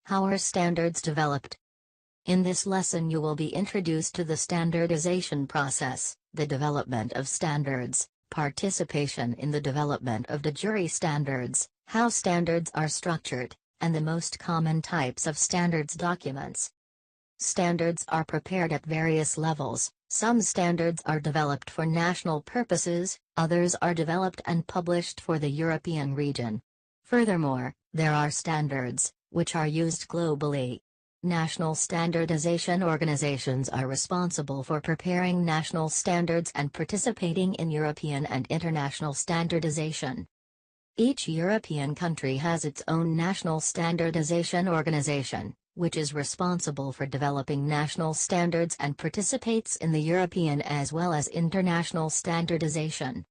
How are standards developed? In this lesson you will be introduced to the standardization process, the development of standards, participation in the development of de jure standards, how standards are structured, and the most common types of standards documents. Standards are prepared at various levels. Some standards are developed for national purposes, others are developed and published for the European region. Furthermore, there are standards, which are used globally. National standardization organizations are responsible for preparing national standards and participating in European and international standardization. Each European country has its own national standardization organization, which is responsible for developing national standards and participates in the European as well as international standardization.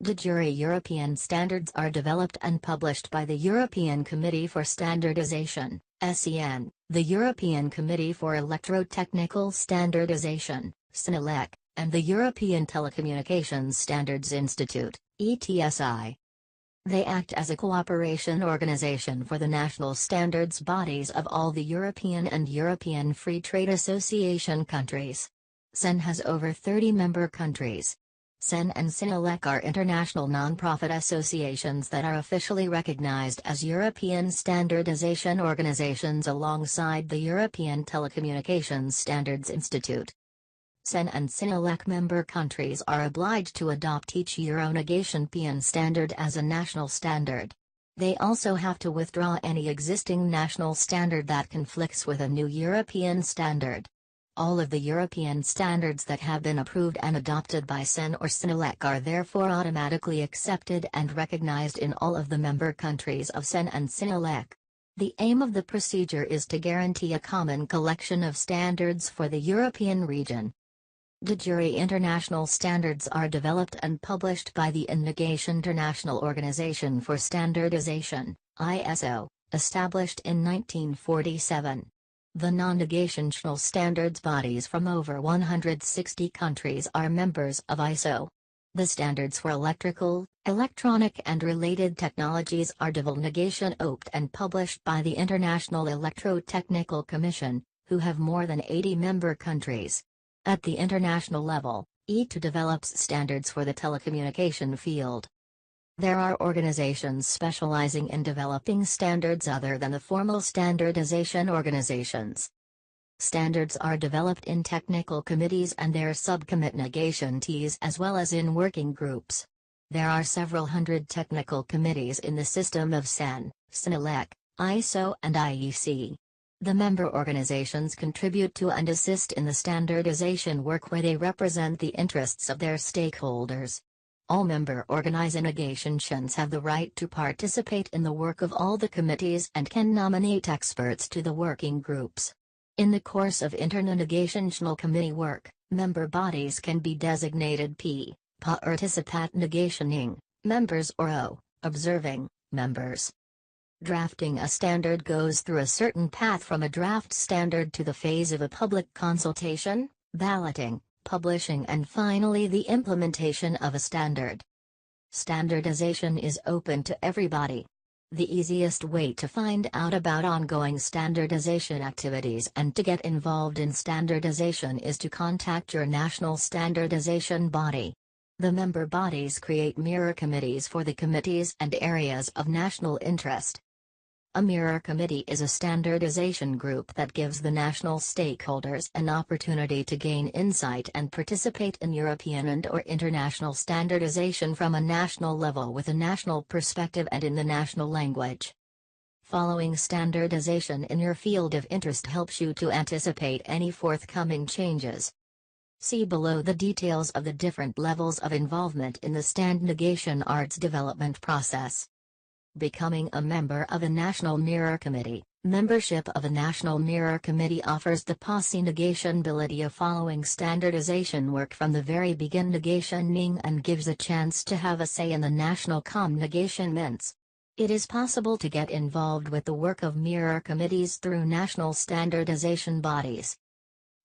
De jure European standards are developed and published by the European Committee for Standardization, (SEN), the European Committee for Electrotechnical Standardization, (CENELEC), and the European Telecommunications Standards Institute, (ETSI). They act as a cooperation organization for the national standards bodies of all the European and European Free Trade Association countries. SEN has over 30 member countries. SEN and CENELEC are international non-profit associations that are officially recognized as European standardization organizations alongside the European Telecommunications Standards Institute. SEN and CENELEC member countries are obliged to adopt each European standard as a national standard. They also have to withdraw any existing national standard that conflicts with a new European standard. All of the European standards that have been approved and adopted by SEN or CENELEC are therefore automatically accepted and recognized in all of the member countries of SEN and CENELEC. The aim of the procedure is to guarantee a common collection of standards for the European region. De jure international standards are developed and published by the INNOGATION International Organization for Standardization, ISO, established in 1947. The non-negational standards bodies from over 160 countries are members of ISO. The standards for electrical, electronic and related technologies are developed and published by the International Electrotechnical Commission, who have more than 80 member countries. At the international level, ETO develops standards for the telecommunication field. There are organizations specializing in developing standards other than the formal standardization organizations. Standards are developed in technical committees and their subcommittees as well as in working groups. There are several hundred technical committees in the system of SEN, CENELEC, ISO and IEC. The member organizations contribute to and assist in the standardization work where they represent the interests of their stakeholders. All member organizations have the right to participate in the work of all the committees and can nominate experts to the working groups. In the course of international committee work, member bodies can be designated P, participating members or O, observing members. Drafting a standard goes through a certain path from a draft standard to the phase of a public consultation, balloting, publishing and finally the implementation of a standard. Standardization is open to everybody. The easiest way to find out about ongoing standardization activities and to get involved in standardization is to contact your national standardization body. The member bodies create mirror committees for the committees and areas of national interest. A mirror committee is a standardization group that gives the national stakeholders an opportunity to gain insight and participate in European and/or international standardization from a national level with a national perspective and in the national language. Following standardization in your field of interest helps you to anticipate any forthcoming changes. See below the details of the different levels of involvement in the standardization arts development process. Becoming a member of a National Mirror Committee. Membership of a National Mirror Committee offers the possibility of following standardization work from the very beginning and gives a chance to have a say in the national communications. It is possible to get involved with the work of mirror committees through national standardization bodies.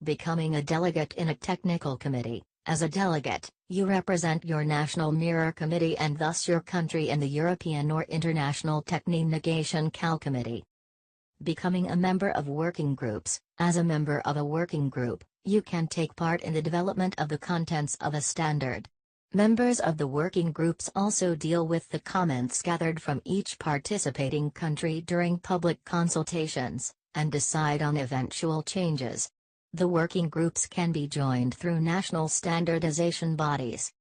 Becoming a delegate in a technical committee. As a delegate, you represent your national mirror committee and thus your country in the European or International Technical Committee. Becoming a member of working groups. As a member of a working group, you can take part in the development of the contents of a standard. Members of the working groups also deal with the comments gathered from each participating country during public consultations, and decide on eventual changes. The working groups can be joined through national standardization bodies.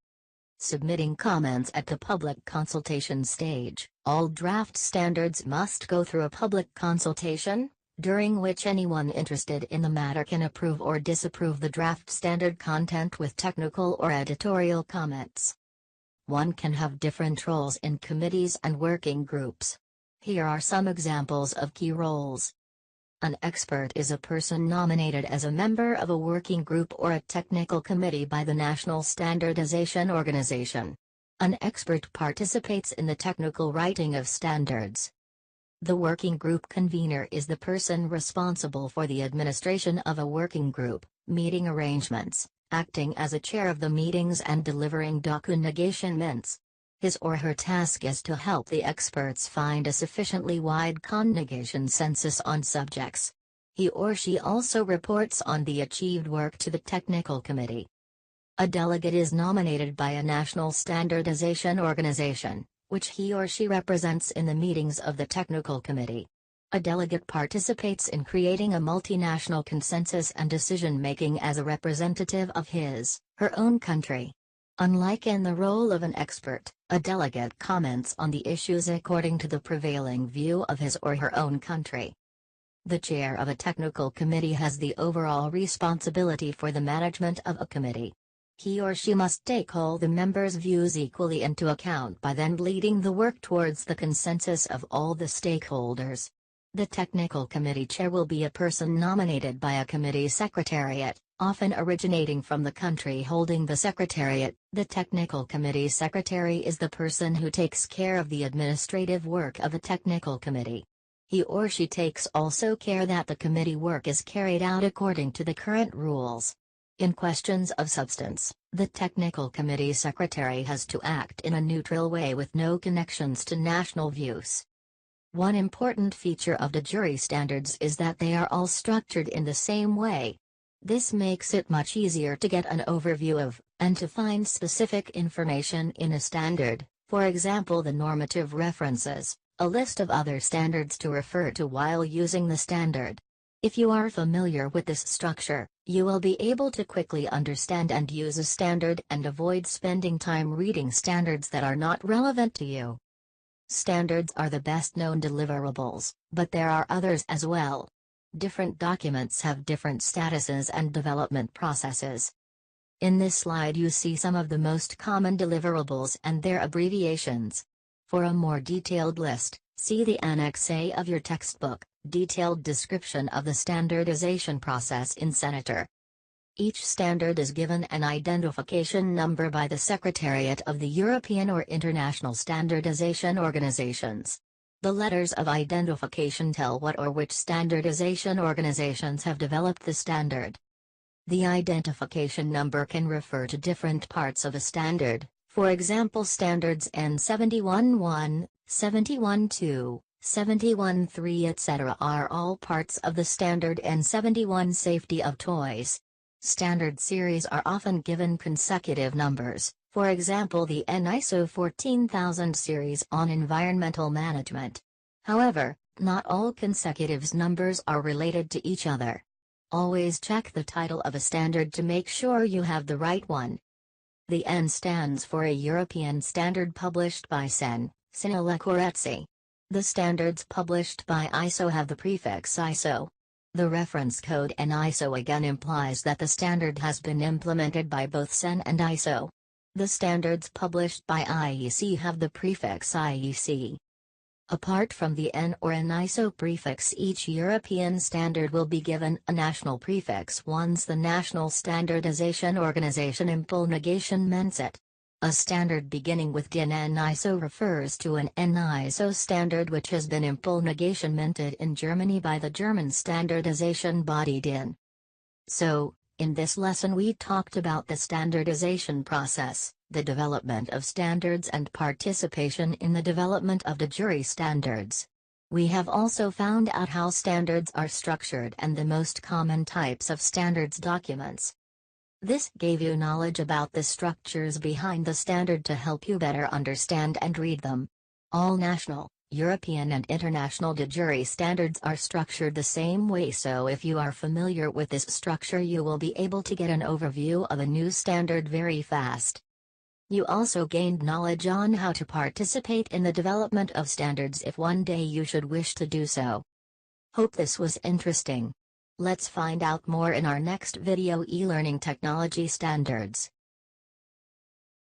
Submitting comments at the public consultation stage. All draft standards must go through a public consultation, during which anyone interested in the matter can approve or disapprove the draft standard content with technical or editorial comments. One can have different roles in committees and working groups. Here are some examples of key roles. An expert is a person nominated as a member of a working group or a technical committee by the National Standardization Organization. An expert participates in the technical writing of standards. The working group convener is the person responsible for the administration of a working group, meeting arrangements, acting as a chair of the meetings and delivering documentations. His or her task is to help the experts find a sufficiently wide consensus on subjects. He or she also reports on the achieved work to the technical committee. A delegate is nominated by a national standardization organization, which he or she represents in the meetings of the technical committee. A delegate participates in creating a multinational consensus and decision-making as a representative of her own country. Unlike in the role of an expert, a delegate comments on the issues according to the prevailing view of his or her own country. The chair of a technical committee has the overall responsibility for the management of a committee. He or she must take all the members' views equally into account by then leading the work towards the consensus of all the stakeholders. The technical committee chair will be a person nominated by a committee secretariat, often originating from the country holding the secretariat. The technical committee secretary is the person who takes care of the administrative work of a technical committee. He or she takes also care that the committee work is carried out according to the current rules. In questions of substance, the technical committee secretary has to act in a neutral way with no connections to national views. One important feature of the jury standards is that they are all structured in the same way. This makes it much easier to get an overview of, and to find specific information in a standard, for example the normative references, a list of other standards to refer to while using the standard. If you are familiar with this structure, you will be able to quickly understand and use a standard and avoid spending time reading standards that are not relevant to you. Standards are the best known deliverables, but there are others as well. Different documents have different statuses and development processes. In this slide you see some of the most common deliverables and their abbreviations. For a more detailed list, see the Annex A of your textbook, detailed description of the standardization process in Senator. Each standard is given an identification number by the Secretariat of the European or International Standardization Organizations. The letters of identification tell what or which standardization organizations have developed the standard. The identification number can refer to different parts of a standard, for example standards N71.1, 71.2, 71.3 etc. are all parts of the standard N71 safety of toys. Standard series are often given consecutive numbers, for example the ISO 14000 series on environmental management. However, not all consecutive numbers are related to each other. Always check the title of a standard to make sure you have the right one. The N stands for a European standard published by CEN, Sinalacoretsi. The standards published by ISO have the prefix ISO. The reference code NISO again implies that the standard has been implemented by both CEN and ISO. The standards published by IEC have the prefix IEC. Apart from the N or NISO prefix, each European standard will be given a national prefix once the National Standardization Organization implementations it. A standard beginning with DIN NISO refers to an NISO standard which has been implemented in Germany by the German standardization body DIN. So, in this lesson we talked about the standardization process, the development of standards and participation in the development of the jury standards. We have also found out how standards are structured and the most common types of standards documents. This gave you knowledge about the structures behind the standard to help you better understand and read them. All national, European and international de jure standards are structured the same way, so if you are familiar with this structure you will be able to get an overview of a new standard very fast. You also gained knowledge on how to participate in the development of standards if one day you should wish to do so. Hope this was interesting. Let's find out more in our next video: e-learning technology standards.